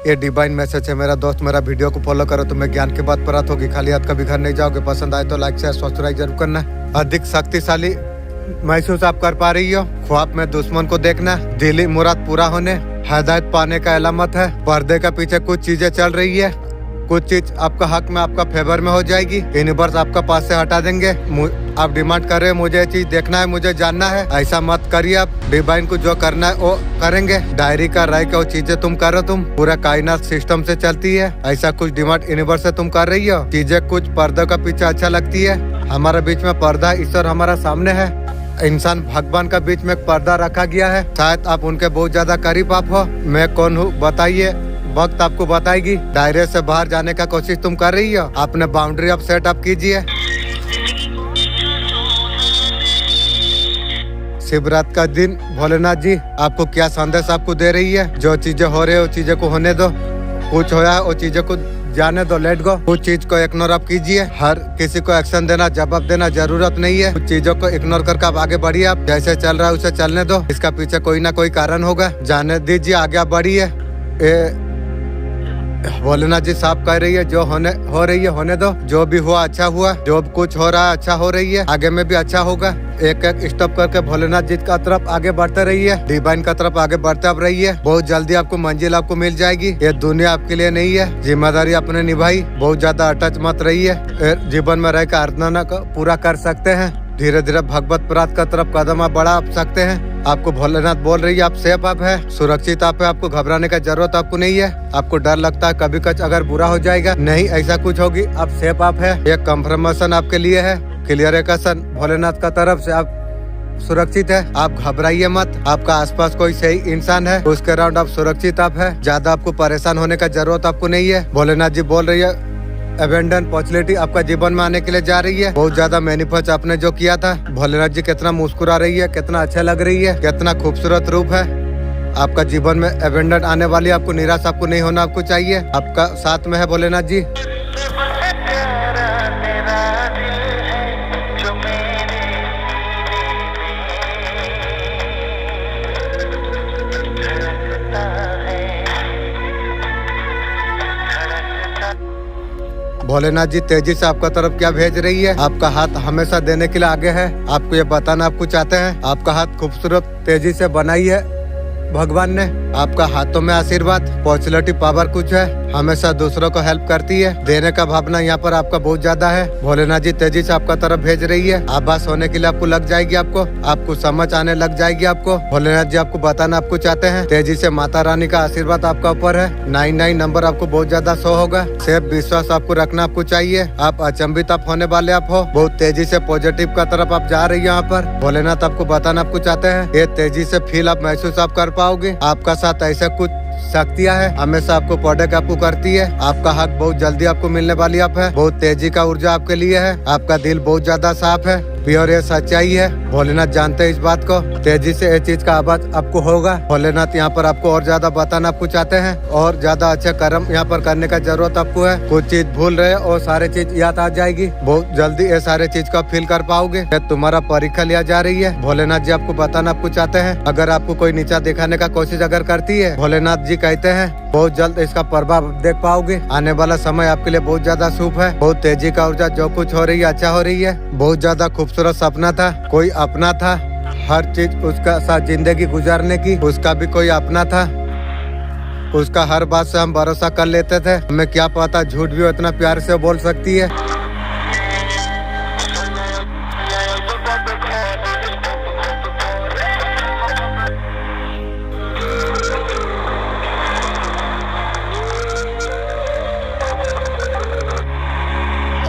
ये divine message है मेरा दोस्त। मेरा वीडियो को फॉलो करो, तुम्हें ज्ञान की बात प्राप्त होगी। खाली हाथ कभी घर नहीं जाओगे। पसंद आए तो लाइक शेयर सब्सक्राइब जरूर करना। अधिक शक्तिशाली महसूस आप कर पा रही हो। ख्वाब में दुश्मन को देखना दिली मुराद पूरा होने, हिदायत पाने का अलामत है। पर्दे के पीछे कुछ चीजें चल रही है, कुछ चीज आपका हक में आपका फेवर में हो जाएगी। यूनिवर्स आपका पास से हटा देंगे। आप डिमांड कर रहे हैं मुझे ये चीज देखना है, मुझे जानना है, ऐसा मत करिए। आप डिवाइन को जो करना है वो करेंगे। डायरी का राय के वो चीजें तुम करो, तुम पूरा कायनात सिस्टम से चलती है। ऐसा कुछ डिमांड यूनिवर्स से तुम कर रही हो। चीजें कुछ पर्दों का पीछे अच्छा लगती है। हमारे बीच में पर्दा है, ईश्वर हमारा सामने है। इंसान भगवान का बीच में एक पर्दा रखा गया है। शायद आप उनके बहुत ज्यादा करीब आप हो। मैं कौन हूँ बताइए, वक्त आपको बताएगी। दायरे से बाहर जाने का कोशिश तुम कर रही हो। अपने बाउंड्री आप सेट अप कीजिए। शिवरात्रि का दिन भोलेनाथ जी आपको क्या संदेश आपको दे रही है। जो चीजें हो रही है वो चीजें को होने दो। कुछ होया है वो चीजों को जाने दो, लेट गो। कुछ चीज को इग्नोर आप कीजिए। हर किसी को एक्शन देना, जवाब देना जरूरत नहीं है। कुछ चीजों को इग्नोर करके आप आगे बढ़िए। आप जैसे चल रहा है उसे चलने दो। इसका पीछे कोई ना कोई कारण होगा, जाने दीजिए, आगे आप बढ़िए। भोलेनाथ जी साफ कह रही है जो हो रही है होने दो। जो भी हुआ अच्छा हुआ, जो कुछ हो रहा है अच्छा हो रही है, आगे में भी अच्छा होगा। एक एक स्टेप करके भोलेनाथ जी का तरफ आगे बढ़ते रहिए। डिवाइन का तरफ आगे बढ़ते आप रहिए। बहुत जल्दी आपको मंजिल आपको मिल जाएगी। ये दुनिया आपके लिए नहीं है। जिम्मेदारी आपने निभाई, बहुत ज्यादा अटैच मत रहिए। जीवन में रहकर आराधना को पूरा कर सकते हैं। धीरे धीरे भगवत प्राप्त का तरफ कदम आप बढ़ा सकते हैं। आपको भोलेनाथ बोल रही है आप सेफ आप है, सुरक्षित आप है। आपको घबराने का जरूरत आपको नहीं है। आपको डर लगता है कभी कुछ अगर बुरा हो जाएगा, नहीं ऐसा कुछ होगी। आप सेफ आप है। एक कंफर्मेशन आपके लिए है, क्लियरिफिकेशन भोलेनाथ का तरफ से। आप सुरक्षित है, आप घबराइए मत। आपका आसपास कोई सही इंसान है, उसके अराउंड आप सुरक्षित आप है। ज्यादा आपको परेशान होने का जरूरत आपको नहीं है। भोलेनाथ जी बोल रही है अबेंडन पॉसिबिलिटी आपका जीवन में आने के लिए जा रही है। बहुत ज्यादा मैनिफेस्ट आपने जो किया था। भोलेनाथ जी कितना मुस्कुरा रही है, कितना अच्छा लग रही है, कितना खूबसूरत रूप है। आपका जीवन में अबेंडन आने वाली, आपको निराश आपको नहीं होना आपको चाहिए। आपका साथ में है भोलेनाथ जी। भोलेनाथ जी तेजी से आपका तरफ क्या भेज रही है। आपका हाथ हमेशा देने के लिए आगे है। आपको ये बताना आपको चाहते हैं। आपका हाथ खूबसूरत तेजी से बनाई है भगवान ने। आपका हाथों में आशीर्वाद, पॉजिटिव पावर कुछ है। हमेशा दूसरों को हेल्प करती है। देने का भावना यहाँ पर आपका बहुत ज्यादा है। भोलेनाथ जी तेजी से आपका तरफ भेज रही है। आभास होने के लिए आपको लग जाएगी। आपको समझ आने लग जाएगी। आपको भोलेनाथ जी आपको बताना आपको चाहते हैं। तेजी से माता रानी का आशीर्वाद आपका ऊपर है। 99 नंबर आपको बहुत ज्यादा शो होगा। सिर्फ विश्वास आपको रखना आपको चाहिए। आप अचंभित आप होने वाले आप हो। बहुत तेजी से पॉजिटिव का तरफ आप जा रही है। यहाँ पर भोलेनाथ आपको बताना आपको चाहते हैं। ये तेजी से फील आप महसूस आप कर पाओगे। आपका साथ ऐसा कुछ शक्तियाँ है, हमेशा आपको प्रोटेक्ट आपको करती है। आपका हक बहुत जल्दी आपको मिलने वाली आप है। बहुत तेजी का ऊर्जा आपके लिए है। आपका दिल बहुत ज्यादा साफ है, प्योर ये सच्चाई है। भोलेनाथ जानते हैं इस बात को। तेजी से ये चीज का आवाज आपको होगा। भोलेनाथ यहाँ पर आपको और ज्यादा बताना आपको चाहते हैं। और ज्यादा अच्छे कर्म यहाँ पर करने का जरूरत आपको है। कुछ चीज भूल रहे और सारे चीज याद आ जाएगी। बहुत जल्दी ये सारे चीज का फील कर पाओगे। तुम्हारा परीक्षा लिया जा रही है। भोलेनाथ जी आपको बताना आपको चाहते हैं। अगर आपको कोई नीचा दिखाने का कोशिश अगर करती है, भोलेनाथ जी कहते हैं बहुत जल्द इसका प्रभाव देख पाओगे। आने वाला समय आपके लिए बहुत ज्यादा शुभ है। बहुत तेजी का ऊर्जा, जो कुछ हो रही है अच्छा हो रही है। बहुत ज्यादा खूबसूरत सपना था, कोई अपना था। हर चीज उसका साथ जिंदगी गुजारने की, उसका भी कोई अपना था। उसका हर बात से हम भरोसा कर लेते थे। हमें क्या पता झूठ भी इतना प्यार से बोल सकती है।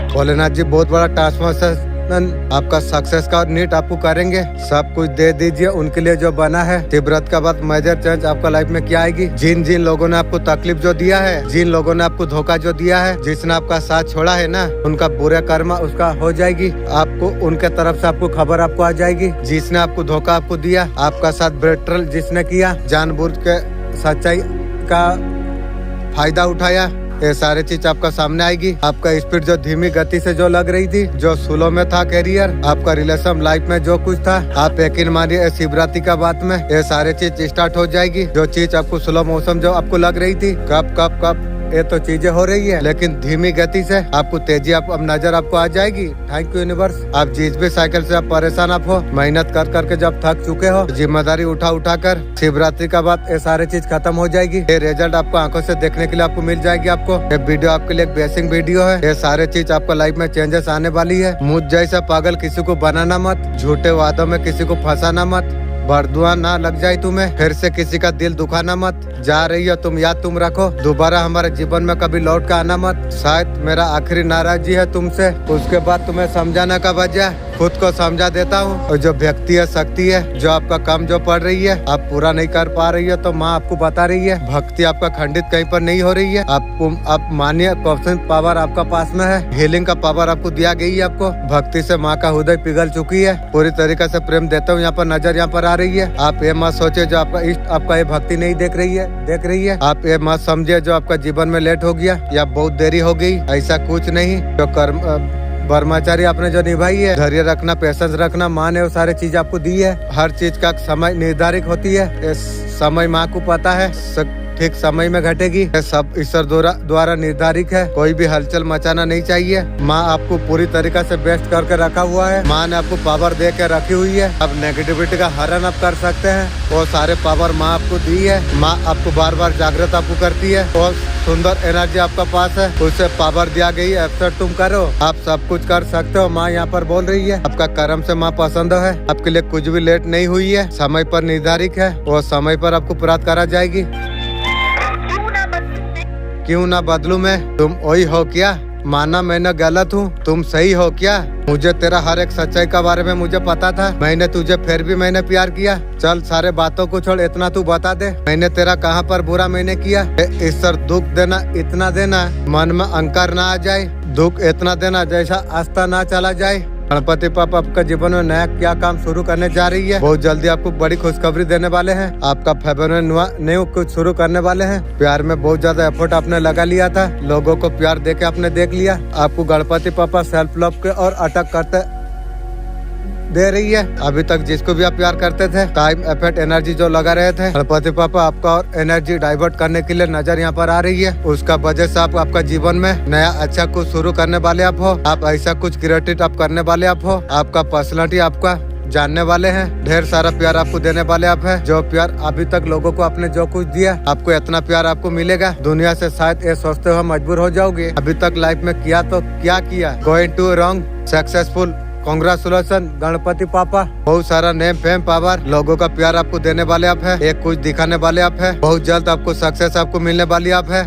भोलेनाथ जी बहुत बड़ा ट्रांसफॉर्मेशन आपका सक्सेस का नीट आपको करेंगे। सब कुछ दे दीजिए उनके लिए जो बना है। तिब्बत का बाद मेजर चेंज आपका लाइफ में क्या आएगी। जिन जिन लोगों ने आपको तकलीफ जो दिया है, जिन लोगों ने आपको धोखा जो दिया है, जिसने आपका साथ छोड़ा है ना, उनका बुरा कर्म उसका हो जाएगी। आपको उनके तरफ से आपको खबर आपको आ जाएगी। जिसने आपको धोखा आपको दिया, आपका साथ बेट्रल जिसने किया, जानबूझ के सच्चाई का फायदा उठाया, ये सारी चीज आपका सामने आएगी। आपका स्पीड जो धीमी गति से जो लग रही थी, जो स्लो में था कैरियर, आपका रिलेशन लाइफ में जो कुछ था, आप यकीन मानिए शिवरात्रि का बात में ये सारी चीज स्टार्ट हो जाएगी। जो चीज आपको स्लो मौसम जो आपको लग रही थी, कब कब कब ये तो चीजें हो रही है, लेकिन धीमी गति से आपको तेजी आप अब नजर आपको आ जाएगी। Thank you universe. आप जिस भी साइकिल से आप परेशान आप हो, मेहनत कर करके जब थक चुके हो, जिम्मेदारी उठा उठा कर, शिवरात्रि का बाद ये सारी चीज खत्म हो जाएगी। ये रिजल्ट आपको आंखों से देखने के लिए आपको मिल जाएगी। आपको ये वीडियो आपके लिए एक बेसिक वीडियो है। ये सारे चीज आपका लाइफ में चेंजेस आने वाली है। मुझ जैसा पागल किसी को बनाना मत, झूठे वादों में किसी को फंसाना मत, बरदुआ ना लग जाए तुम्हें, फिर से किसी का दिल दुखाना मत। जा रही हो तुम, याद तुम रखो, दोबारा हमारे जीवन में कभी लौट कर आना मत। शायद मेरा आखिरी नाराजगी है तुमसे, उसके बाद तुम्हें समझाने का वजह खुद को समझा देता हूँ। और जो व्यक्ति है, शक्ति है, जो आपका काम जो पड़ रही है, आप पूरा नहीं कर पा रही है, तो माँ आपको बता रही है, भक्ति आपका खंडित कहीं पर नहीं हो रही है। आप मानिए कॉन्फिडेंस पावर आपका पास में है, हीलिंग का पावर आपको दिया गई है। आपको भक्ति से माँ का हृदय पिघल चुकी है, पूरी तरीके से प्रेम देता हूँ। यहाँ पर नजर यहाँ पर आ रही है। आप ये मत सोचे जो आपका इष्ट आपका ये भक्ति नहीं देख रही है। आप ये मत समझे जो आपका जीवन में लेट हो गया या बहुत देरी हो गई, ऐसा कुछ नहीं। जो कर्म ब्रह्मचारी आपने जो निभाई है, धैर्य रखना, पेशेंस रखना, माँ ने वो सारी चीज आपको दी है। हर चीज का समय निर्धारित होती है, समय माँ को पता है, ठीक समय में घटेगी। सब ईश्वर द्वारा निर्धारित है, कोई भी हलचल मचाना नहीं चाहिए। माँ आपको पूरी तरीके से बेस्ट करके रखा हुआ है। माँ ने आपको पावर दे के रखी हुई है। अब नेगेटिविटी का हरण आप कर सकते हैं, वो सारे पावर माँ आपको दी है। माँ आपको बार बार जागृत आपको करती है। बहुत सुंदर एनर्जी आपका पास है, उससे पावर दिया गई है। एक्सेप्ट तुम करो, आप सब कुछ कर सकते हो। माँ यहाँ पर बोल रही है, आपका कर्म से माँ पसंद है। आपके लिए कुछ भी लेट नहीं हुई है, समय पर निर्धारित है, वो समय पर आपको प्राप्त करा जाएगी। क्यों ना बदलूं मैं, तुम वही हो क्या? माना मैंने गलत हूँ, तुम सही हो क्या? मुझे तेरा हर एक सच्चाई का बारे में मुझे पता था। मैंने तुझे फिर भी मैंने प्यार किया। चल सारे बातों को छोड़, इतना तू बता दे, मैंने तेरा कहाँ पर बुरा मैंने किया? ईश्वर दुख देना इतना देना, मन में अहंकार ना आ जाए, दुख इतना देना जैसा आस्था ना चला जाए। गणपति पापा आपका जीवन में नया क्या काम शुरू करने जा रही है। बहुत जल्दी आपको बड़ी खुशखबरी देने वाले हैं। आपका फेबर में नया कुछ शुरू करने वाले हैं। प्यार में बहुत ज्यादा एफर्ट आपने लगा लिया था, लोगों को प्यार देके आपने देख लिया। आपको गणपति पापा सेल्फ लव के और अटक करते दे रही है। अभी तक जिसको भी आप प्यार करते थे, टाइम एफर्ट एनर्जी जो लगा रहे थे, गणपति पापा आपका और एनर्जी डाइवर्ट करने के लिए नजर यहाँ पर आ रही है। उसका वजह से आप आपका जीवन में नया अच्छा कुछ शुरू करने वाले आप हो। आप ऐसा कुछ क्रिएटिव आप करने वाले आप हो। आपका पर्सनालिटी आपका जानने वाले हैं। ढेर सारा प्यार आपको देने वाले आप हैं। जो प्यार अभी तक लोगों को आपने जो कुछ दिया, आपको इतना प्यार आपको मिलेगा दुनिया से शायद ये सोचते हो मजबूर हो जाओगे। अभी तक लाइफ में किया तो क्या किया, going to wrong successful, congratulation Ganpati पापा। बहुत सारा नेम फेम पावर, लोगों का प्यार आपको देने वाले आप है, एक कुछ दिखाने वाले आप है। बहुत जल्द आपको सक्सेस आपको मिलने वाली आप है।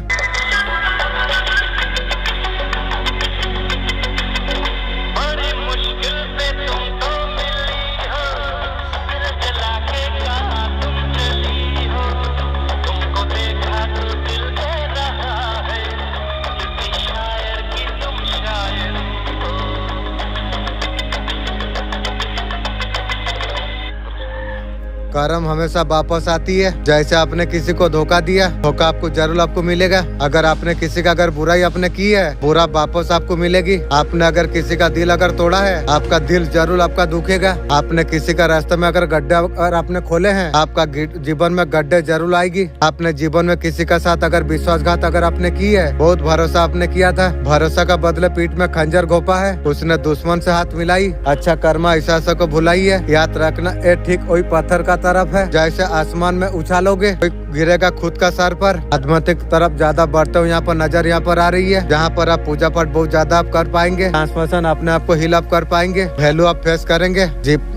कर्म हमेशा वापस आती है। जैसे आपने किसी को धोखा दिया, धोखा आपको जरूर आपको मिलेगा। अगर आपने किसी का अगर बुराई आपने की है, बुरा वापस आपको मिलेगी। आपने अगर किसी का दिल अगर तोड़ा है, आपका दिल जरूर आपका दुखेगा। आपने किसी का रास्ते में अगर गड्ढे अगर आपने खोले हैं, आपका जीवन में गड्ढे जरूर आएगी। आपने जीवन में किसी का साथ अगर विश्वासघात अगर आपने की है, बहुत भरोसा आपने किया था, भरोसा का बदले पीठ में खंजर घोपा है, उसने दुश्मन से हाथ मिलाई। अच्छा कर्मा ऐसा को भुलाई है। याद रखना, ये ठीक वही पत्थर का तरफ है, जैसे आसमान में उछालोगे गिरेगा खुद का सर पर। आध्यात्मिक तरफ ज्यादा बढ़ते हुए यहाँ पर नजर यहाँ पर आ रही है, जहाँ पर आप पूजा पाठ बहुत ज्यादा आप कर पाएंगे। ट्रांसफॉर्मेशन अपने आप को हील अप कर पाएंगे, वैल्यू आप फेस करेंगे।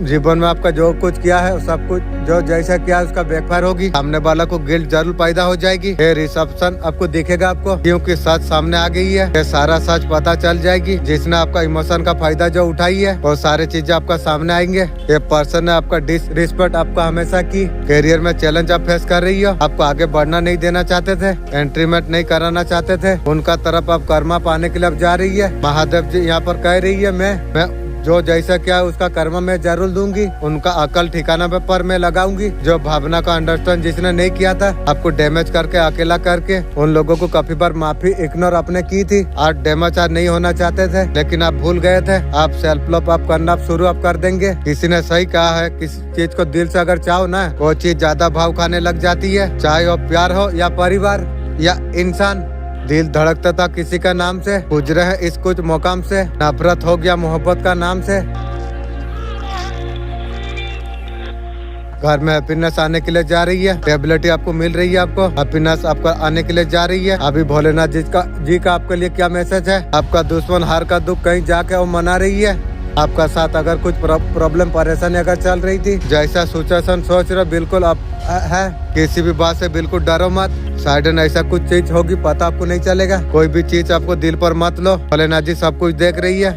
जीवन में आपका जो कुछ किया है, सब कुछ जो जैसा किया है उसका बैकफायर होगी। सामने वाला को गिल्ट जरूर पैदा हो जाएगी। ये रिसेप्शन आपको दिखेगा आपको, क्योंकि सच सामने आ गई है। ये सारा सच पता चल जाएगी। जिसने आपका इमोशन का फायदा जो उठाई है, वो सारी चीजें आपका सामने आएंगे। ये पर्सन ने आपका डिसरिस्पेक्ट आपका हमेशा की। करियर में चैलेंज आप फेस कर रही हो, आपको आगे बढ़ना नहीं देना चाहते थे, एंट्रीमेंट नहीं कराना चाहते थे, उनका तरफ आप कर्मा पाने के लिए अब जा रही है। महादेव जी यहाँ पर कह रही है, मैं जो जैसा क्या है उसका कर्म मैं जरूर दूंगी। उनका अकल ठिकाना पे पर मैं लगाऊंगी। जो भावना का अंडरस्टैंड जिसने नहीं किया था, आपको डैमेज करके अकेला करके, उन लोगों को काफी बार माफी इग्नोर आपने की थी। आज डैमेज आज नहीं होना चाहते थे, लेकिन आप भूल गए थे। आप सेल्फ लव आप करना शुरू आप कर देंगे। किसी ने सही कहा है, किसी चीज को दिल से अगर चाहो ना, वो चीज ज्यादा भाव खाने लग जाती है। चाहे वो प्यार हो या परिवार या इंसान। दिल धड़कता था किसी का नाम से, गुजरे है इस कुछ मुकाम से, नफरत हो गया मोहब्बत का नाम से। घर में हैप्पीनेस आने के लिए जा रही है, स्टेबिलिटी आपको मिल रही है, आपको हैप्पीनेस आपका आने के लिए जा रही है। अभी भोलेनाथ जी का आपके लिए क्या मैसेज है? आपका दुश्मन हार का दुख कहीं जाके वो मना रही है। आपका साथ अगर कुछ प्रॉब्लम परेशानी अगर चल रही थी, जैसा सिचुएशन सोच रहे बिल्कुल आप है, किसी भी बात से बिल्कुल डरो मत। साइडन ऐसा कुछ चीज होगी पता आपको नहीं चलेगा। कोई भी चीज आपको दिल पर मत लो। भोलेनाथ जी सब कुछ देख रही है,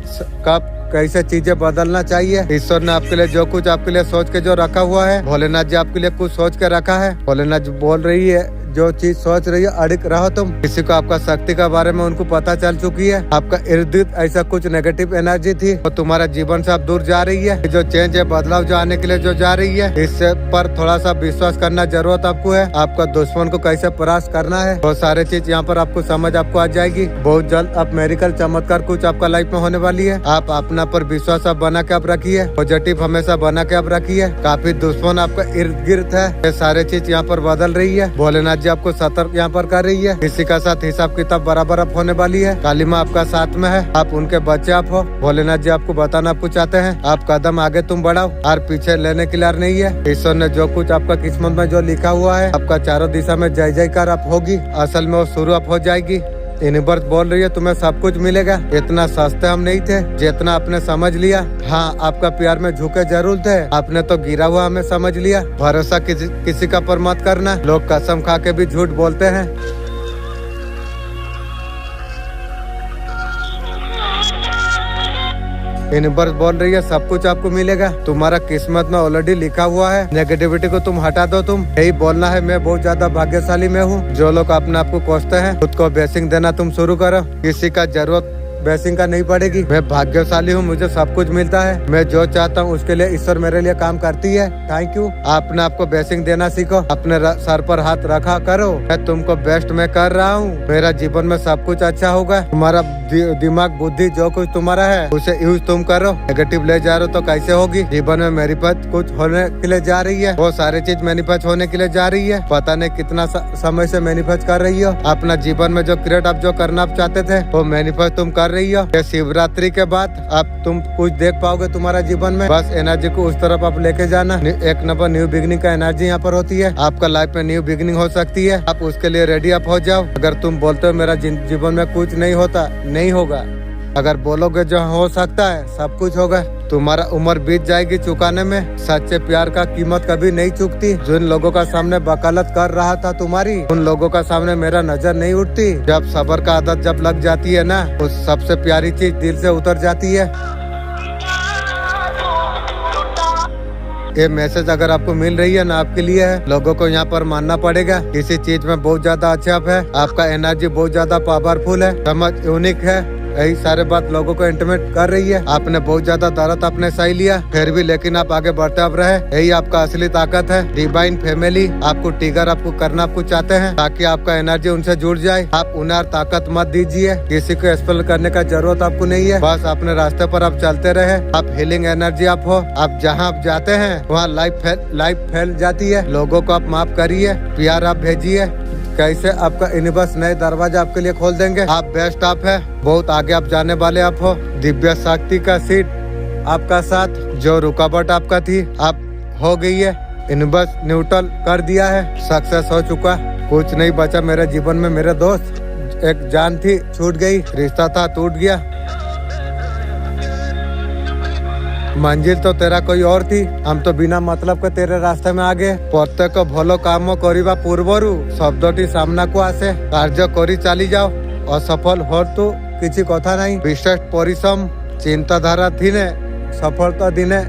कब कैसे चीजें बदलना चाहिए। ईश्वर ने आपके लिए जो कुछ आपके लिए सोच के जो रखा हुआ है, भोलेनाथ जी आपके लिए कुछ सोच के रखा है। भोलेनाथ जी बोल रही है, जो चीज सोच रही है अड़िग रहो तुम। किसी को आपका शक्ति के बारे में उनको पता चल चुकी है। आपका इर्द गिर्द ऐसा कुछ नेगेटिव एनर्जी थी, वो तुम्हारा जीवन से अब दूर जा रही है। जो चेंज है, बदलाव जो आने के लिए जो जा रही है, इससे पर थोड़ा सा विश्वास करना जरूरत आपको है। आपका दुश्मन को कैसे परास्त करना है, वो सारे चीज यहाँ पर आपको समझ आपको आ जाएगी। बहुत जल्द आप मेरिकल चमत्कार कुछ आपका लाइफ में होने वाली है। आप अपना पर विश्वास आप बना के आप रखिए, पॉजिटिव हमेशा बना के आप रखिए। काफी दुश्मन आपका इर्द गिर्द है, ये सारे चीज यहाँ पर बदल रही है। भोलेनाथ जी आपको सतर्क यहाँ पर कर रही है। किसी का साथ हिसाब किताब बराबर आप होने वाली है। काली माँ आपका साथ में है, आप उनके बच्चे आप हो। भोलेनाथ जी आपको बताना आपको चाहते हैं, आप कदम आगे तुम बढ़ाओ और पीछे लेने के लिए नहीं है। ईश्वर ने जो कुछ आपका किस्मत में जो लिखा हुआ है, आपका चारों दिशा में जय जयकार आप होगी। असल में वो शुरू आप हो जाएगी। यूनिवर्स बोल रही है तुम्हें सब कुछ मिलेगा। इतना सस्ते हम नहीं थे जितना आपने समझ लिया। हाँ, आपका प्यार में झुके जरूर थे, आपने तो गिरा हुआ हमें समझ लिया। भरोसा किसी का पर मत करना, लोग कसम खा के भी झूठ बोलते हैं। यूनिवर्स बोल रही है सब कुछ आपको मिलेगा। तुम्हारा किस्मत में ऑलरेडी लिखा हुआ है। नेगेटिविटी को तुम हटा दो। तुम यही बोलना है, मैं बहुत ज्यादा भाग्यशाली में हूँ। जो लोग अपने आप को कोसते हैं, खुद को ब्लेसिंग देना तुम शुरू करो। किसी का जरूरत ब्लेसिंग का नहीं पड़ेगी। मैं भाग्यशाली हूँ, मुझे सब कुछ मिलता है। मैं जो चाहता हूँ उसके लिए ईश्वर मेरे लिए काम करती है। Thank you. आपने आपको ब्लेसिंग देना सीखो, अपने सर पर हाथ रखा करो। मैं तुमको बेस्ट में कर रहा हूँ, मेरा जीवन में सब कुछ अच्छा होगा। तुम्हारा दिमाग बुद्धि जो कुछ तुम्हारा है उसे यूज तुम करो। नेगेटिव ले जा रहे हो तो कैसे होगी। जीवन में मैनिफेस्ट कुछ होने के लिए जा रही है, वो सारी चीज मैनिफेस्ट होने के लिए जा रही है। पता नहीं कितना समय से मैनिफेस्ट कर रही हो। अपना जीवन में जो क्रिएट आप जो करना आप चाहते थे, वो मैनिफेस्ट तुम कर रही हो। ये शिवरात्रि के बाद अब तुम कुछ देख पाओगे तुम्हारा जीवन में। बस एनर्जी को उस तरफ आप लेके जाना। एक नंबर न्यू बिगनिंग का एनर्जी यहाँ पर होती है। आपका लाइफ में न्यू बिगनिंग हो सकती है, आप उसके लिए रेडी आप हो जाओ। अगर तुम बोलते हो मेरा जीवन में कुछ नहीं होता, नहीं होगा। अगर बोलोगे जो हो सकता है सब कुछ होगा। तुम्हारा उम्र बीत जाएगी चुकाने में। सच्चे प्यार का कीमत कभी नहीं चुकती। जिन लोगों का सामने वकालत कर रहा था तुम्हारी, उन लोगों का सामने मेरा नजर नहीं उठती। जब सब्र का आदत जब लग जाती है ना, उस सबसे प्यारी चीज दिल से उतर जाती है। ये मैसेज अगर आपको मिल रही है ना, आपके लिए है। लोगों को यहाँ पर मानना पड़ेगा, किसी चीज में बहुत ज्यादा अच्छा है। आपका एनर्जी बहुत ज्यादा पावरफुल है, समझ यूनिक है। यही सारे बात लोगों को इंटीमेट कर रही है। आपने बहुत ज्यादा दर्द अपने सही लिया, फिर भी लेकिन आप आगे बढ़ते अब रहे। यही आपका असली ताकत है। डिवाइन फैमिली आपको ट्रिगर आपको करना आपको चाहते हैं, ताकि आपका एनर्जी उनसे जुड़ जाए। आप उन्हें ताकत मत दीजिए, किसी को एक्सपेल करने का जरूरत आपको नहीं है। बस अपने रास्ते पर आप चलते रहे। आप हीलिंग एनर्जी आप हो। आप जहाँ आप जाते हैं वहाँ लाइफ फैल जाती है। लोगों को आप माफ करिए, प्यार आप भेजिए। कैसे आपका यूनिवर्स नए दरवाजा आपके लिए खोल देंगे। आप बेस्ट आप है, बहुत आगे आप जाने वाले आप हो। दिव्य शक्ति का सीट आपका साथ, जो रुकावट आपका थी आप हो गई है। यूनिवर्स न्यूट्रल कर दिया है, सक्सेस हो चुका। कुछ नहीं बचा मेरे जीवन में। मेरे दोस्त, एक जान थी छूट गई, रिश्ता था टूट गया। मंजिल तो तेरा कोई और थी, हम तो बिना मतलब के तेरे रास्ते में आ गए। प्रत्येक भलो काम करिबा पूर्वरु शब्दटी सामना को आसे। कार्य करी चली जाओ, असफल हो तो किसी कथा नहीं। विशेष परिश्रम चिंताधारा थिने सफलता दिने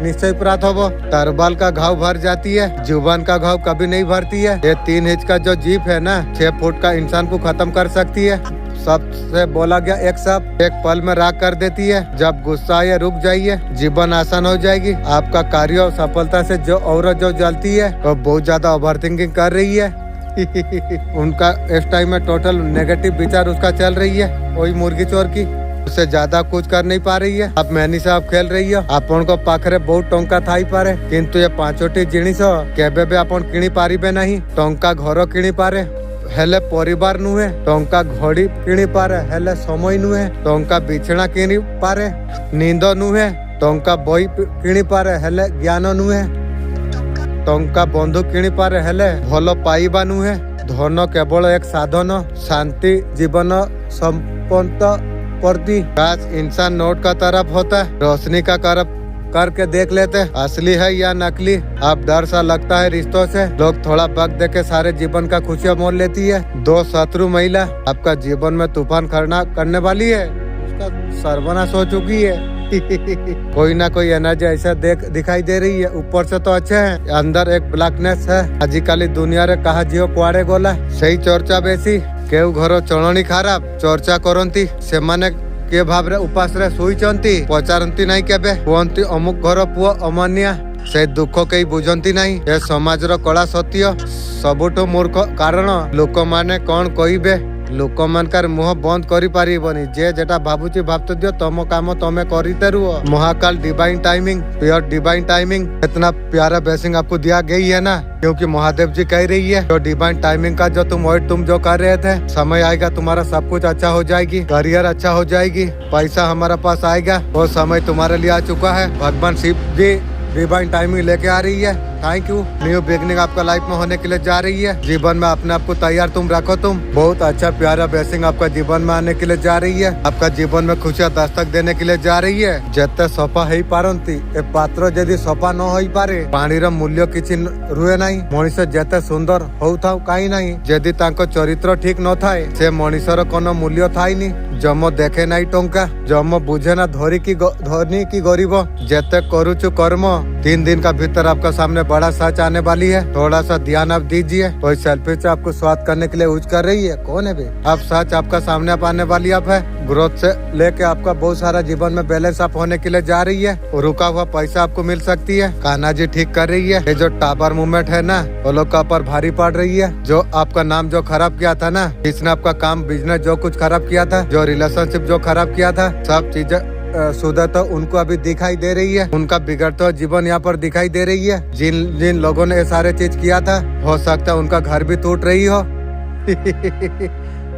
निश्चय प्राप्त हो। तरबाल का घाव भर जाती है, जुबान का घाव कभी नहीं भरती है। ये 3 इंच का जो जीप है ना, 6 फुट का इंसान को खत्म कर सकती है। सबसे बोला गया एक शब्द एक पल में राख कर देती है। जब गुस्सा आए रुक जाइए, जीवन आसान हो जाएगी। आपका कार्य और सफलता से जो औरत जो जलती है वो बहुत ज्यादा ओवर थिंकिंग कर रही है। उनका इस टाइम में टोटल नेगेटिव विचार उसका चल रही है, वही मुर्गी चोर की। उससे ज्यादा कुछ कर नहीं पा रही है। आप मैनी से आप खेल रही हो, आपन को पाखरे बहुत टंका थाई पारे, किंतु ये पांचोटी जिनिस केबे भी आपन किणी पारिबे नहीं। टंका घर किणी पारे हेले परिवार नुहे, टंका घड़ी किणी पारे हेले समय नुहे, टंका बिछना किणी पारे नींद नुहे, टंका बही किणी पारे हेले ज्ञान नुहे, टंका बंधु किणी पारे हेले भल पाइबा नुहे। धन केवल एक साधन, शांति जीवन संपन्न प्रति। काश इंसान नोट का तरफ होता, रोशनी का तरफ करके देख लेते असली है या नकली। अब डर सा लगता है रिश्तों से, लोग थोड़ा वक्त देके सारे जीवन का खुशियां मोल लेती है। दो शत्रु महिला आपका जीवन में तूफान खड़ा करने वाली है, उसका सर्वनाश हो चुकी है। कोई ना कोई एनर्जी ऐसा दिखाई दे रही है। ऊपर से तो अच्छे हैं, अंदर एक ब्लैकनेस है। आजिकाली दुनिया रे कहा जियो कुआड़े गोला सही चर्चा बेसी केउ घर चलनी खराब चर्चा करती सेमाने के भाव उपास शुईचंती पचारती नहीं केबे कहती अमुक घर पुओ अमानिया से दुख कई बुझंती नहीं। ये समाज रो कला सत्य सबुठु मूर्ख कारण लोक माने कौन कहबे, लोक मानकर मुह बंद करी पारिबनी। जे जेटा भाबुची भाबत दियो, तम काम तमे करीते रुहो। Mahakal divine timing, pure divine timing. इतना प्यारा ब्लेसिंग आपको दिया गई है ना, क्योंकि महादेव जी कह रही है जो डिवाइन टाइमिंग का जो तुम जो कर रहे थे, समय आएगा तुम्हारा सब कुछ अच्छा हो जाएगी, करियर अच्छा हो जाएगी, पैसा हमारा पास आएगा, वो समय तुम्हारे लिए आ चुका है। भगवान शिव जी डिवाइन टाइमिंग लेके आ रही है। Thank you. न्यू बिगनिंग आपका लाइफ में होने के लिए जा रही है। जीवन में अपने आप को तैयार तुम रखो। तुम बहुत अच्छा प्यारा ब्लेसिंग आपका जीवन में आने के लिए जा रही है। आपका जीवन में खुशियां दस्तक देने के लिए जा रही है। जेते सफा हो पारती ए पात्र जदि सफा न हो पारे, पानीर मूल्य किछि रुहे नहीं। मनीष जेते सुंदर होउथाउ काई नहीं, जदि तांको चरित्र ठीक न थाए से मनीषर कोनो मूल्य थाइनी। जम देखे नहीं टंका, जम बुझे ना धनी की गरीब। जेते करुचु कर्म 3 दिन का भीतर आपका सामने बड़ा सच आने वाली है। थोड़ा सा ध्यान आप दीजिए। कोई सेल्फी से आपको स्वाद करने के लिए यूज कर रही है, कौन है बे? अब सच आपका सामने आप आने वाली आप है। ग्रोथ से लेके आपका बहुत सारा जीवन में बैलेंस आप होने के लिए जा रही है। रुका हुआ पैसा आपको मिल सकती है। कान्हा जी ठीक कर रही है। ये जो टाबर मूवमेंट है ना, वो लोग का ऊपर भारी पड़ रही है। जो आपका नाम जो खराब किया था ना, जिसने आपका काम बिजनेस जो कुछ खराब किया था, जो रिलेशनशिप जो खराब किया था, सब चीजें सुधा तो उनको अभी दिखाई दे रही है। उनका बिगड़ता जीवन यहाँ पर दिखाई दे रही है। जिन लोगों ने ये सारे चीज किया था, हो सकता है उनका घर भी टूट रही हो।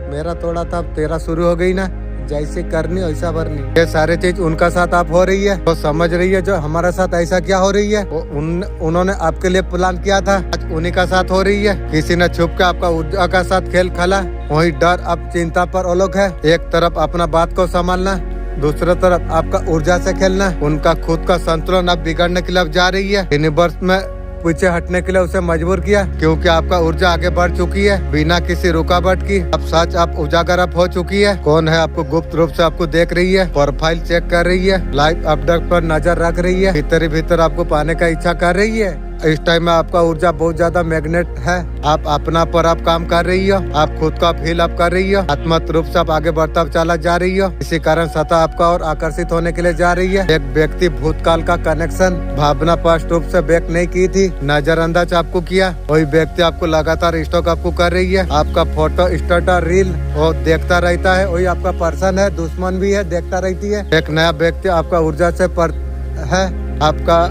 मेरा थोड़ा था, तेरा शुरू हो गई ना, जैसे करनी वैसा भरनी। ये सारे चीज उनका साथ आप हो रही है, वो समझ रही है जो हमारे साथ ऐसा क्या हो रही है। उन्होंने आपके लिए प्लान किया था, आज उन्हीं का साथ हो रही है। किसी ने छुप के आपका ऊर्जा का साथ खेल खेला, वही डर अब चिंता पर अलग है। एक तरफ अपना बात को संभालना, दूसरी तरफ आपका ऊर्जा से खेलना। उनका खुद का संतुलन अब बिगड़ने के लिए जा रही है। यूनिवर्स में पीछे हटने के लिए उसे मजबूर किया, क्योंकि आपका ऊर्जा आगे बढ़ चुकी है बिना किसी रुकावट की। अब सच आप उजागर आप हो चुकी है। कौन है आपको गुप्त रूप से आपको देख रही है, प्रोफाइल चेक कर रही है, लाइव अपडेट पर नजर रख रही है, भीतर ही भीतर आपको पाने का इच्छा कर रही है। इस टाइम में आपका ऊर्जा बहुत ज्यादा मैग्नेट है। आप अपना पर आप काम कर रही हो, आप खुद का फील आप कर रही हो, आत्मत रूप से आप आगे बढ़ता चला जा रही हो। इसी कारण सतह आपका और आकर्षित होने के लिए जा रही है। एक व्यक्ति भूतकाल का कनेक्शन भावना स्पष्ट रूप से बैक नहीं की थी, नजरअंदाज आपको किया, वही व्यक्ति आपको लगातार स्टॉक आपको कर रही है। आपका फोटो स्टेटस रील वो देखता रहता है, वही आपका पर्सन है, दुश्मन भी है, देखता रहती है। एक नया व्यक्ति आपका ऊर्जा से पर है आपका,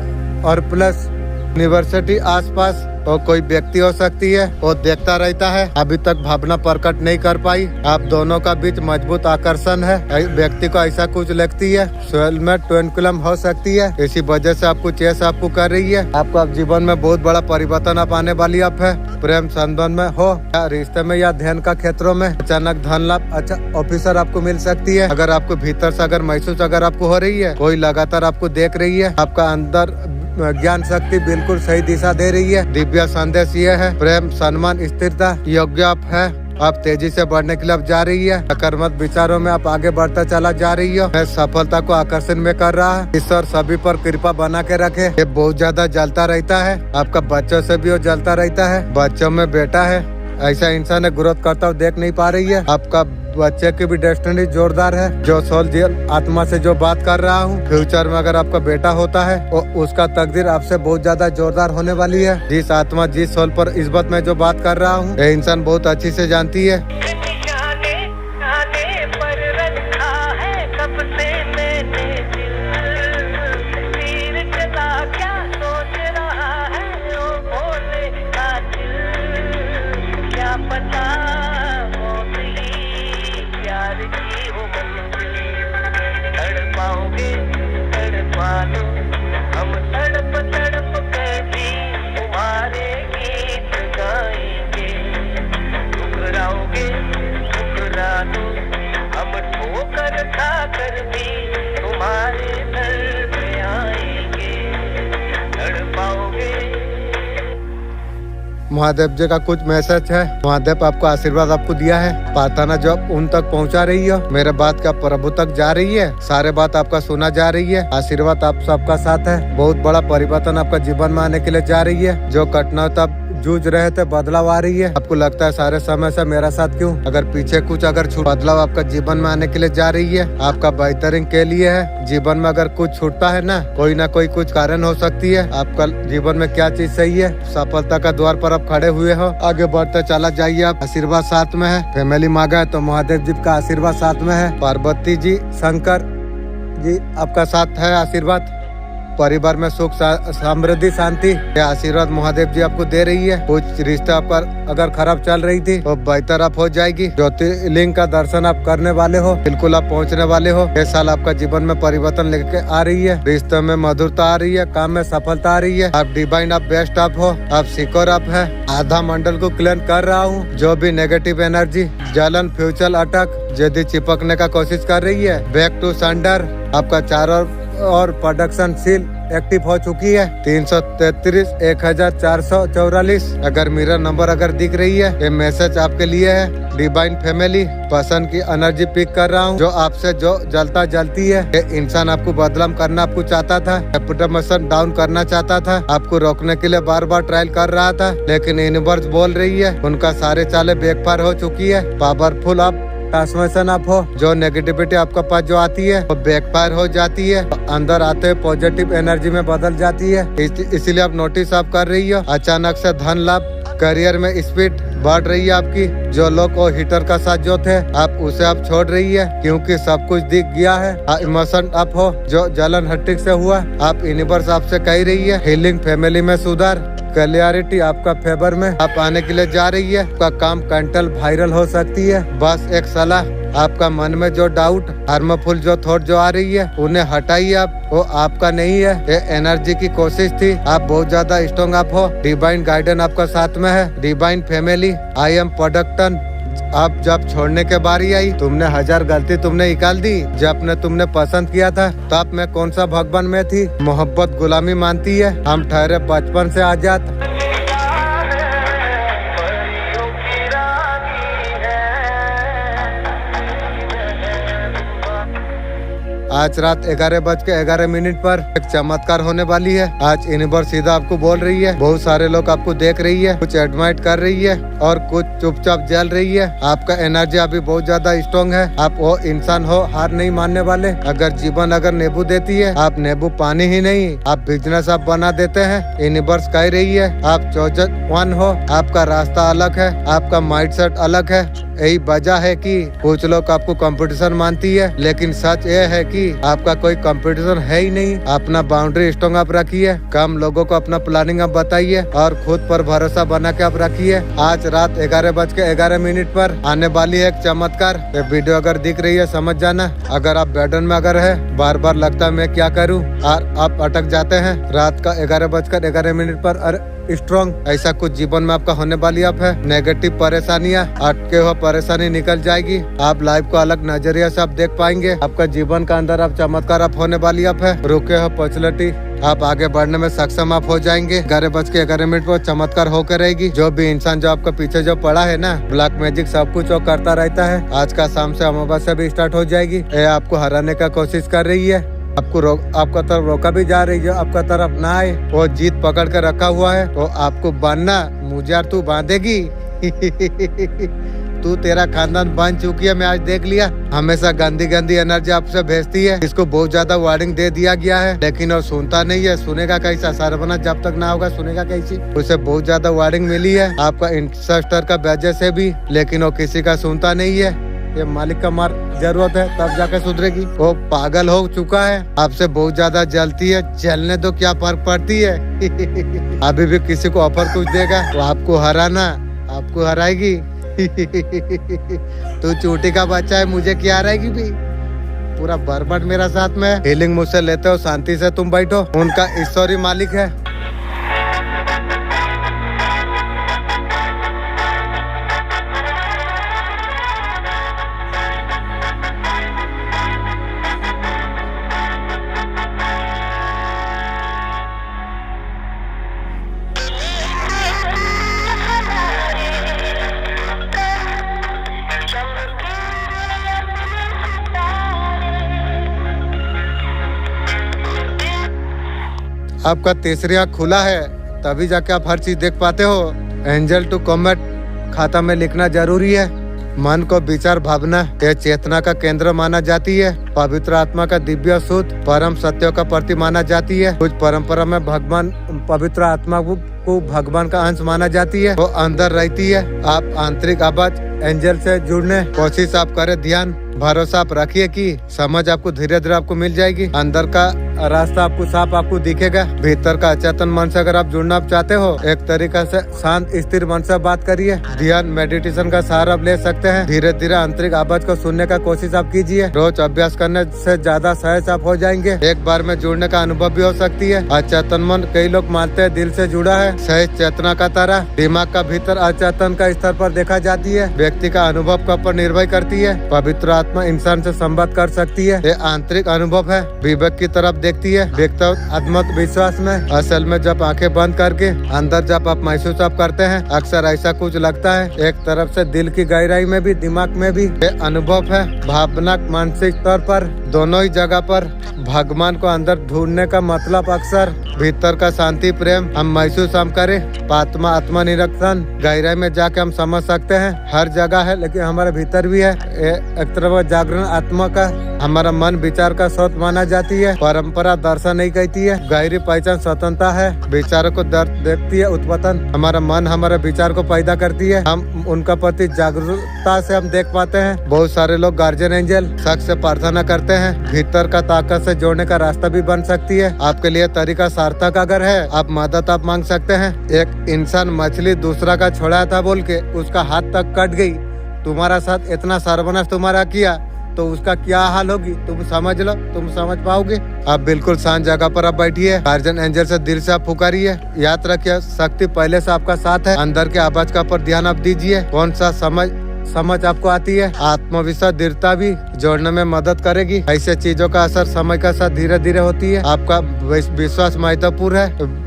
और प्लस यूनिवर्सिटी आसपास और कोई व्यक्ति हो सकती है, वो देखता रहता है। अभी तक भावना प्रकट नहीं कर पाई। आप दोनों का बीच मजबूत आकर्षण है। व्यक्ति को ऐसा कुछ लगती है, सोल में ट्विंकलम हो सकती है। इसी वजह से आपको चेस आपको कर रही है। आपका जीवन में बहुत बड़ा परिवर्तन आप आने वाली आप है। प्रेम संबंध में हो या रिश्ते में या ध्यान का क्षेत्रों में अचानक धन लाभ अच्छा ऑफिसर आपको मिल सकती है। अगर आपको भीतर से अगर महसूस अगर आपको हो रही है, कोई लगातार आपको देख रही है, आपका अंदर ज्ञान शक्ति बिल्कुल सही दिशा दे रही है। दिव्य संदेश ये है, प्रेम सम्मान स्थिरता योग्य आप है। आप तेजी से बढ़ने के लिए अब जा रही है। सकारात्मक विचारों में आप आगे बढ़ता चला जा रही हो। मैं सफलता को आकर्षण में कर रहा है। ईश्वर सभी पर कृपा बना के रखे। ये बहुत ज्यादा जलता रहता है, आपका बच्चों से भी वो जलता रहता है। बच्चों में बेटा है, ऐसा इंसान है ग्रोथ करता हुआ देख नहीं पा रही है। आपका बच्चे की भी डेस्टिनी जोरदार है। जो सोल आत्मा से जो बात कर रहा हूँ, फ्यूचर में अगर आपका बेटा होता है तो उसका तकदीर आपसे बहुत ज्यादा जोरदार होने वाली है। जिस आत्मा जिस सोल पर इस बात में जो बात कर रहा हूँ, ये इंसान बहुत अच्छी से जानती है। महादेव जी का कुछ मैसेज है। महादेव आपको आशीर्वाद आपको दिया है। प्रार्थना जो आप उन तक पहुंचा रही हो, मेरे बात का प्रभु तक जा रही है। सारे बात आपका सुना जा रही है। आशीर्वाद आप सबका साथ है। बहुत बड़ा परिवर्तन आपका जीवन में आने के लिए जा रही है। जो कठिनाई तब जूझ रहे थे, बदलाव आ रही है। आपको लगता है सारे समय से मेरा साथ क्यों? अगर पीछे कुछ अगर बदलाव आपका जीवन में आने के लिए जा रही है, आपका बेहतरीन के लिए है। जीवन में अगर कुछ छूटता है ना कोई कुछ कारण हो सकती है। आपका जीवन में क्या चीज सही है, सफलता का द्वार पर आप खड़े हुए हो, आगे बढ़ते चला जाइए। आप आशीर्वाद साथ में है। फैमिली मांगा है तो महादेव जी का आशीर्वाद साथ में है। पार्वती जी, शंकर जी आपका साथ है। आशीर्वाद परिवार में सुख समृद्धि शांति, ये आशीर्वाद महादेव जी आपको दे रही है। कुछ रिश्ता पर अगर खराब चल रही थी तो बेहतर आप हो जाएगी। ज्योतिर्लिंग का दर्शन आप करने वाले हो, बिल्कुल आप पहुंचने वाले हो। ये साल आपका जीवन में परिवर्तन लेके आ रही है। रिश्ते में मधुरता आ रही है, काम में सफलता आ रही है। आप डिवाइन, आप बेस्ट आप हो, आप सिक्योर आप है। आधा मंडल को क्लीन कर रहा हूँ। जो भी नेगेटिव एनर्जी, जलन, फ्यूचर अटक यदि चिपकने का कोशिश कर रही है, बैक टू सेंटर। आपका चारों और प्रोडक्शन सील एक्टिव हो चुकी है। 333 1444। अगर मेरा नंबर अगर दिख रही है, ये मैसेज आपके लिए है। डिवाइन फैमिली, पसंद की एनर्जी पिक कर रहा हूँ। जो आपसे जो जलती है, ये इंसान आपको बदलाव करना आपको चाहता था, रेपुटेशन डाउन करना चाहता था, आपको रोकने के लिए बार बार ट्रायल कर रहा था, लेकिन यूनिवर्स बोल रही है उनका सारे चाले बैकफायर हो चुकी है। पावरफुल आप ट्रांसफॉर्मेशन आप हो। जो नेगेटिविटी आपका पास जो आती है वो बैकफायर हो जाती है, अंदर आते हुए पॉजिटिव एनर्जी में बदल जाती है। इसीलिए आप नोटिस आप कर रही हो। अचानक से धन लाभ, करियर में स्पीड बढ़ रही है आपकी। जो लोग और हीटर का साथ जो थे, आप उसे आप छोड़ रही है क्योंकि सब कुछ दिख गया है। इमोशन आप हो, जो जलन हट्टिक से हुआ, आप यूनिवर्स आपसे कह रही है हीलिंग, फैमिली में सुधार, क्लियरिटी आपका फेवर में आप आने के लिए जा रही है। आपका काम कंटेंट वायरल हो सकती है। बस एक सलाह, आपका मन में जो डाउट, हार्मफुल जो थॉट जो आ रही है, उन्हें हटाइए। आप वो आपका नहीं है, ये एनर्जी की कोशिश थी। आप बहुत ज्यादा स्ट्रॉन्ग आप हो। डिवाइन गाइडेंस आपका साथ में है। Divine family, I am protected. आप जब छोड़ने के बारी आई, तुमने 1000 गलती तुमने निकाल दी। जब तुमने पसंद किया था, तब मैं कौन सा भगवान में थी। मोहब्बत गुलामी मानती है। हम ठहरे बचपन से आजाद। आज रात 11:11 पर एक चमत्कार होने वाली है। आज यूनिवर्स सीधा आपको बोल रही है। बहुत सारे लोग आपको देख रही है, कुछ एडमाइर कर रही है और कुछ चुपचाप जल रही है। आपका एनर्जी अभी बहुत ज्यादा स्ट्रॉन्ग है। आप वो इंसान हो, हार नहीं मानने वाले। अगर जीवन अगर नींबू देती है, आप नींबू पानी ही नहीं, आप बिजनेस आप बना देते हैं। यूनिवर्स कह रही है आप चौजन वन हो। आपका रास्ता अलग है, आपका माइंडसेट अलग है। यही वजह है कि कुछ लोग आपको कंपटीशन मानती है, लेकिन सच ये है कि आपका कोई कंपटीशन है ही नहीं। अपना बाउंड्री स्ट्रॉन्ग आप रखिए। कम लोगों को अपना प्लानिंग आप बताइए और खुद पर भरोसा बना के आप रखिए। आज रात 11:11 पर आने वाली है एक चमत्कार। ये वीडियो अगर दिख रही है समझ जाना। अगर आप बैडन में अगर है, बार बार लगता है मैं क्या करूँ और आप अटक जाते हैं, रात का 11:11 पर स्ट्रॉन्ग ऐसा कुछ जीवन में आपका होने वाली आप है। नेगेटिव परेशानियां, अटके हुआ परेशानी निकल जाएगी। आप लाइफ को अलग नजरिया से आप देख पाएंगे। आपका जीवन का अंदर आप चमत्कार आप होने वाली आप है। रुके हो पॉपुलरिटी, आप आगे बढ़ने में सक्षम आप हो जाएंगे। 11:11 पर चमत्कार होकर रहेगी। जो भी इंसान जो आपका पीछे जो पड़ा है ना, ब्लैक मैजिक सब कुछ वो करता रहता है। आज का शाम से अमावस्या भी स्टार्ट हो जाएगी। ये आपको हराने का कोशिश कर रही है। आपका तरफ रोका भी जा रही है। आपका तरफ ना आए, वो जीत पकड़ कर रखा हुआ है। तो आपको बांधना, मुझे तू बांधेगी, तू तेरा खानदान बन चुकी है, मैं आज देख लिया। हमेशा गंदी गंदी एनर्जी आपसे भेजती है। इसको बहुत ज्यादा वार्निंग दे दिया गया है, लेकिन और सुनता नहीं है। सुनेगा कैसा? सरवना जब तक ना होगा सुनेगा कैसी? उसे बहुत ज्यादा वार्निंग मिली है आपका इंसेस्टर का वजह से भी, लेकिन वो किसी का सुनता नहीं है। ये मालिक का मार जरूरत है तब जाकर सुधरेगी। वो पागल हो चुका है, आपसे बहुत ज्यादा जलती है। जलने दो, क्या फर्क पड़ती है। अभी भी किसी को ऑफर कुछ देगा, वो आपको हराना, आपको हराएगी। तू चोटी का बच्चा है, मुझे क्या हराएगी भी। पूरा बर्बाद मेरा साथ में। हीलिंग मुझसे लेते हो, शांति से तुम बैठो। उनका ईश्वरी मालिक है। आपका तीसरी आँख खुला है, तभी जाके आप हर चीज देख पाते हो। एंजल टू कॉमेट खाता में लिखना जरूरी है। मन को विचार भावना यह चेतना का केंद्र माना जाती है। पवित्र आत्मा का दिव्य शुद्ध परम सत्यों का प्रति माना जाती है। कुछ परंपरा में भगवान पवित्र आत्मा को भगवान का अंश माना जाती है। वो अंदर रहती है। आप आंतरिक आवाज एंजल से जुड़ने कोशिश आप करें, ध्यान भरोसा आप रखिए कि समझ आपको धीरे धीरे आपको मिल जाएगी। अंदर का रास्ता आपको साफ आपको दिखेगा। भीतर का अचेतन मन से अगर आप जुड़ना चाहते हो, एक तरीका से शांत स्थिर मन से बात करिए। ध्यान मेडिटेशन का सहारा आप ले सकते हैं। धीरे धीरे आंतरिक आवाज को सुनने का कोशिश आप कीजिए। रोज अभ्यास करने से ज्यादा सहज आप हो जाएंगे। एक बार में जुड़ने का अनुभव भी हो सकती है। अचेतन मन कई लोग मानते हैं दिल से जुड़ा है। सहज चेतना का तरह दिमाग का भीतर अचेतन का स्तर पर देखा जाती है। व्यक्ति का अनुभव का पर निर्भर करती है। पवित्र आत्मा इंसान से संवाद कर सकती है। ये आंतरिक अनुभव है, विवेक की तरफ देखती है। व्यक्ति आत्मविश्वास में असल में जब आंखें बंद करके अंदर जब आप महसूस आप करते हैं, अक्सर ऐसा कुछ लगता है। एक तरफ से दिल की गहराई में भी दिमाग में भी ये अनुभव है। भावना मानसिक स्तर पर दोनों ही जगह पर भगवान को अंदर ढूंढने का मतलब अक्सर भीतर का शांति प्रेम हम महसूस हम करें। आत्मा निरीक्षण गहराई में जाके हम समझ सकते हैं। हर जगह है लेकिन हमारे भीतर भी है। एक तरफ जागरण आत्मा का हमारा मन विचार का स्रोत माना जाती है। परंपरा दर्शन नहीं कहती है। गहरी पहचान स्वतंत्रता है। विचारों को दर्द देखती है उत्पतन। हमारा मन हमारे विचार को पैदा करती है। हम उनका प्रति जागरूकता से हम देख पाते हैं। बहुत सारे लोग गार्जियन एंजल शख्स से प्रार्थना करते हैं। भीतर का ताकत से जोड़ने का रास्ता भी बन सकती है। आपके लिए तरीका सार्थक अगर है, आप मदद आप मांग सकते हैं। एक इंसान मछली दूसरा का छोड़ा था बोल के उसका हाथ तक कट गई। तुम्हारा साथ इतना सर्वनाश तुम्हारा किया तो उसका क्या हाल होगी, तुम समझ लो, तुम समझ पाओगे। आप बिल्कुल शांत जगह पर आप बैठिए। गार्जियन एंजल से दिल से आप पुकारिए। याद रखिए शक्ति पहले से आपका साथ है। अंदर के आवाज का पर ध्यान आप दीजिए। कौन सा समझ आपको आती है। आत्मविश्वास दृढ़ता भी जोड़ने में मदद करेगी। ऐसे चीजों का असर समय के साथ धीरे धीरे होती है। आपका विश्वास महत्वपूर्ण है,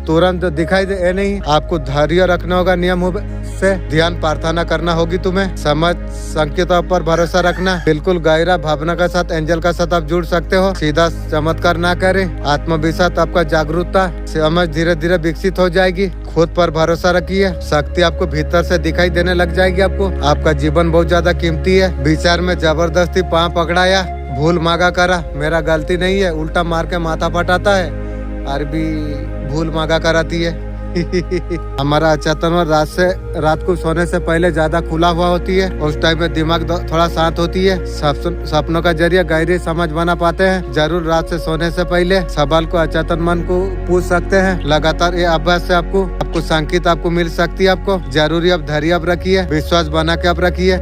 तुरंत दिखाई दे नहीं। आपको धैर्य रखना होगा। नियम से ध्यान प्रार्थना करना होगी। तुम्हें समझ संकेतों पर भरोसा रखना। बिल्कुल गहरा भावना के साथ एंजल का साथ आप जुड़ सकते हो। सीधा चमत्कार ना करें। आत्मविश्वास आपका जागरूकता समझ धीरे धीरे विकसित हो जाएगी। खुद पर भरोसा रखिए। शक्ति आपको भीतर से दिखाई देने लग जाएगी। आपका जीवन बहुत ज्यादा कीमती है। विचार में जबरदस्ती पाँव पकड़ाया, भूल मांगा करा, मेरा गलती नहीं है, उल्टा मार के माथा फटाता है, अरबी भूल मांगा कराती है। हमारा अचेतन रात को सोने से पहले ज्यादा खुला हुआ होती है। उस टाइम में दिमाग थोड़ा शांत होती है। सपनों का जरिए गहरी समझ बना पाते हैं। जरूर रात से सोने से पहले सवाल को अचेतन मन को पूछ सकते हैं। लगातार ये अभ्यास से आपको संकेत आपको मिल सकती है। आपको जरूरी अब धैर्य अब रखिए, विश्वास बना के अब रखिए।